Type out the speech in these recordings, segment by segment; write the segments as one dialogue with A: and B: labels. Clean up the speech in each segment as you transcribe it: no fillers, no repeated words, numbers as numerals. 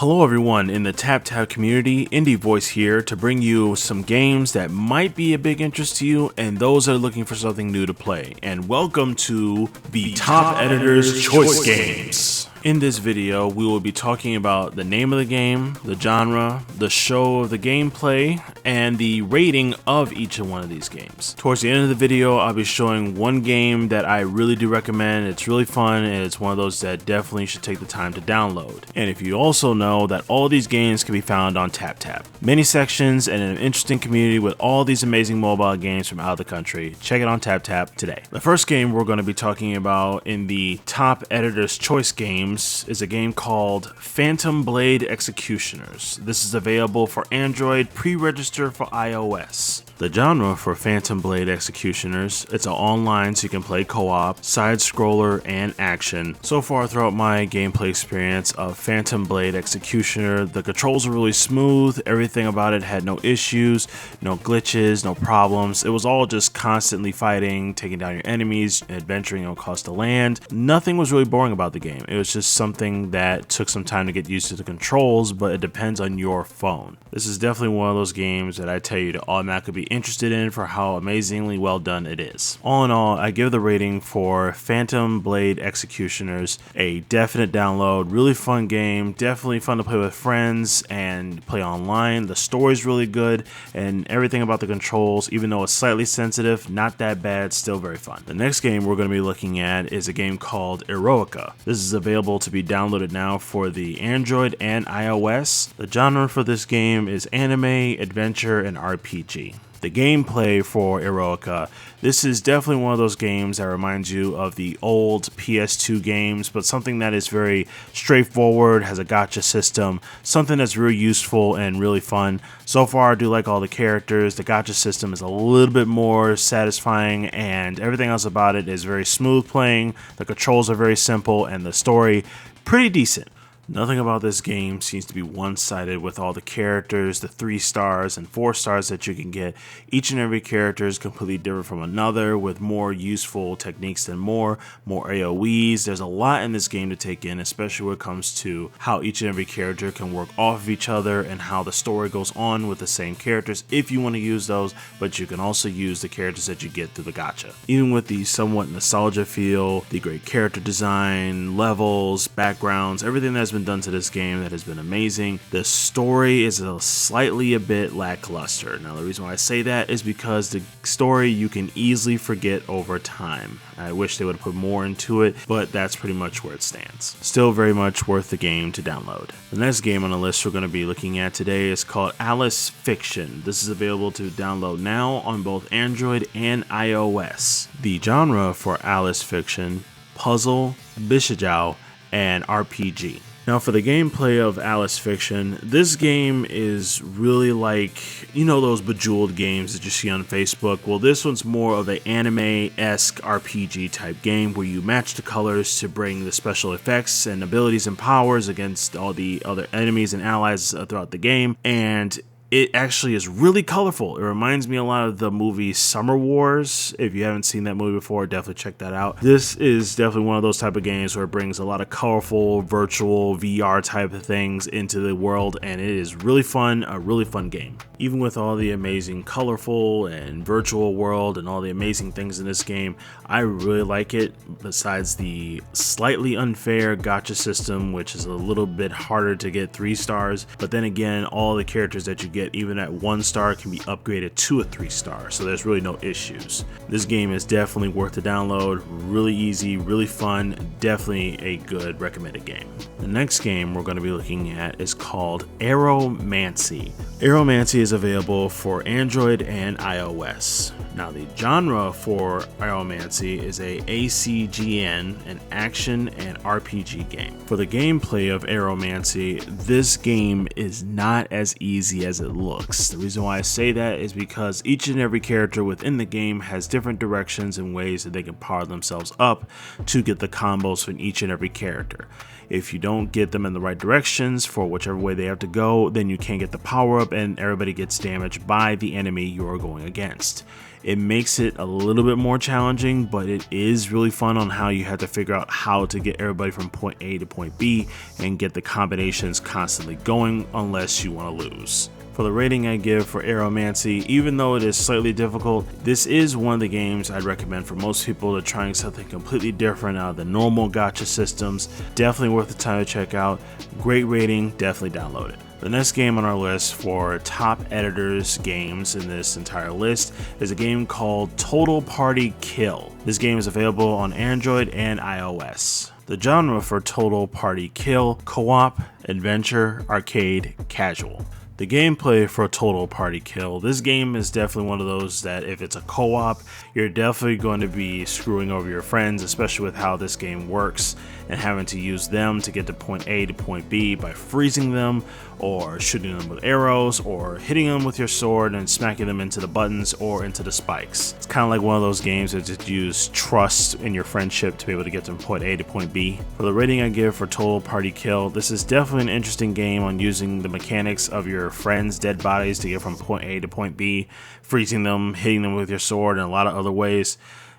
A: Hello everyone in the TapTap community, IndieVoice here to bring you some games that might be a big interest to you and those that are looking for something new to play. And welcome to the Top Editor's Choice Games. In this video, we will be talking about the name of the game, the genre, the show of the gameplay, and the rating of each one of these games. Towards the end of the video, I'll be showing one game that I really do recommend. It's really fun and it's one of those that definitely should take the time to download. And if you also know that all these games can be found on TapTap. Many sections and an interesting community with all these amazing mobile games from out of the country. Check it on TapTap today. The first game we're going to be talking about in the Top Editor's Choice Games is a game called Phantom Blade Executioners. This is available for Android, pre-register for iOS. The genre for Phantom Blade Executioners, it's an online so you can play co-op, side-scroller, and action. So far throughout my gameplay experience of Phantom Blade Executioner, the controls are really smooth, everything about it had no issues, no glitches, no problems. It was all just constantly fighting, taking down your enemies, adventuring across the land. Nothing was really boring about the game. It was just something that took some time to get used to the controls, but it depends on your phone. This is definitely one of those games that I tell you to automatically be interested in for how amazingly well done it is. All in all, I give the rating for Phantom Blade Executioners a definite download. Really fun game, definitely fun to play with friends and play online. The story's really good and everything about the controls, even though it's slightly sensitive, not that bad, still very fun. The next game we're going to be looking at is a game called Eroica. This is available to be downloaded now for the Android and iOS. The genre for this game is anime, adventure, and RPG. The gameplay for Eroica, this is definitely one of those games that reminds you of the old PS2 games, but something that is very straightforward, has a gacha system, something that's really useful and really fun. So far, I do like all the characters. The gacha system is a little bit more satisfying, and everything else about it is very smooth playing. The controls are very simple, and the story, pretty decent. Nothing about this game seems to be one-sided with all the characters, the 3 stars and 4 stars that you can get. Each and every character is completely different from another with more useful techniques than more AoEs. There's a lot in this game to take in, especially when it comes to how each and every character can work off of each other and how the story goes on with the same characters if you want to use those, but you can also use the characters that you get through the gacha. Even with the somewhat nostalgia feel, the great character design, levels, backgrounds, everything that's been done to this game that has been amazing. The story is slightly a bit lackluster. Now the reason why I say that is because the story you can easily forget over time. I wish they would have put more into it, but that's pretty much where it stands. Still very much worth the game to download. The next game on the list we're going to be looking at today is called Alice Fiction. This is available to download now on both Android and iOS. The genre for Alice Fiction, puzzle, bishijao, and RPG. Now for the gameplay of Alice Fiction, this game is really like, you know, those Bejeweled games that you see on Facebook. Well, this one's more of an anime-esque RPG type game where you match the colors to bring the special effects and abilities and powers against all the other enemies and allies throughout the game. And it actually is really colorful. It reminds me a lot of the movie Summer Wars. If you haven't seen that movie before, definitely check that out. This is definitely one of those type of games where it brings a lot of colorful, virtual, VR type of things into the world, and it is really fun, a really fun game. Even with all the amazing colorful and virtual world and all the amazing things in this game, I really like it, besides the slightly unfair gacha system, which is a little bit harder to get 3 stars, but then again, all the characters that you get even at 1 star can be upgraded to a 3 star, so there's really no issues. This game is definitely worth the download, really easy, really fun, definitely a good recommended game. The next game we're going to be looking at is called Aeromancy. Aeromancy is available for Android and iOS. Now the genre for Aeromancy is a ACGN, an action and RPG game. For the gameplay of Aeromancy, this game is not as easy as it looks. The reason why I say that is because each and every character within the game has different directions and ways that they can power themselves up to get the combos from each and every character. If you don't get them in the right directions for whichever way they have to go, then you can't get the power up and everybody gets damaged by the enemy you're going against. It makes it a little bit more challenging, but it is really fun on how you have to figure out how to get everybody from point A to point B and get the combinations constantly going unless you want to lose. For the rating I give for Aeromancy, even though it is slightly difficult, this is one of the games I'd recommend for most people to trying something completely different out of the normal gacha systems. Definitely worth the time to check out. Great rating, definitely download it. The next game on our list for top editors games in this entire list is a game called Total Party Kill. This game is available on Android and iOS. The genre for Total Party Kill: co-op, adventure, arcade, casual. The gameplay for Total Party Kill, this game is definitely one of those that if it's a co-op, you're definitely going to be screwing over your friends, especially with how this game works and having to use them to get to point A to point B by freezing them or shooting them with arrows or hitting them with your sword and smacking them into the buttons or into the spikes. It's kind of like one of those games that just use trust in your friendship to be able to get from point A to point B. For the rating I give for Total Party Kill, this is definitely an interesting game on using the mechanics of your friends' dead bodies to get from point A to point B, freezing them, hitting them with your sword, and a lot of other ways.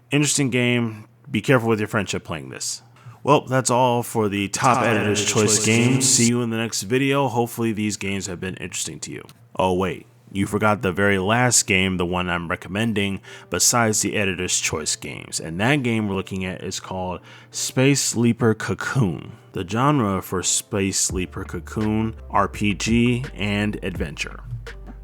A: Interesting game. Be careful with your friendship playing this. Well, that's all for the Top Editor's Choice games. See you in the next video. Hopefully these games have been interesting to you. Oh wait, you forgot the very last game, the one I'm recommending besides the Editor's Choice games. And that game we're looking at is called Space Sleeper Cocoon. The genre for Space Sleeper Cocoon: RPG and adventure.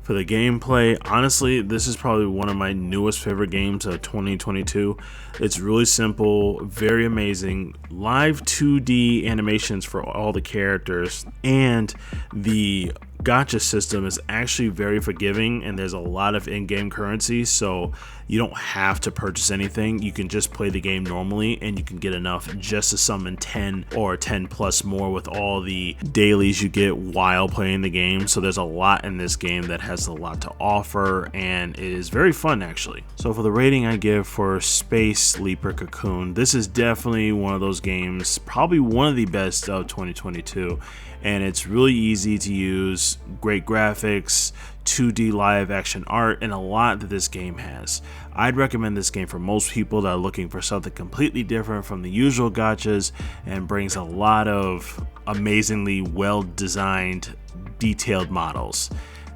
A: For the gameplay, honestly, this is probably one of my newest favorite games of 2022. It's really simple, very amazing, live 2D animations for all the characters, and the gacha system is actually very forgiving, and there's a lot of in-game currency, so you don't have to purchase anything. You can just play the game normally and you can get enough just to summon 10 or 10 plus more with all the dailies you get while playing the game. So there's a lot in this game that has a lot to offer and is very fun actually. So for the rating I give for Space Sleeper Cocoon, this is definitely one of those games, probably one of the best of 2022. And it's really easy to use, great graphics, 2D live action art, and a lot that this game has. I'd recommend this game for most people that are looking for something completely different from the usual gachas and brings a lot of amazingly well designed, detailed models.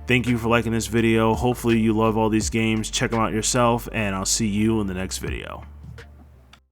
A: Thank you for liking this video. Hopefully you love all these games. Check them out yourself, and I'll see you in the next video.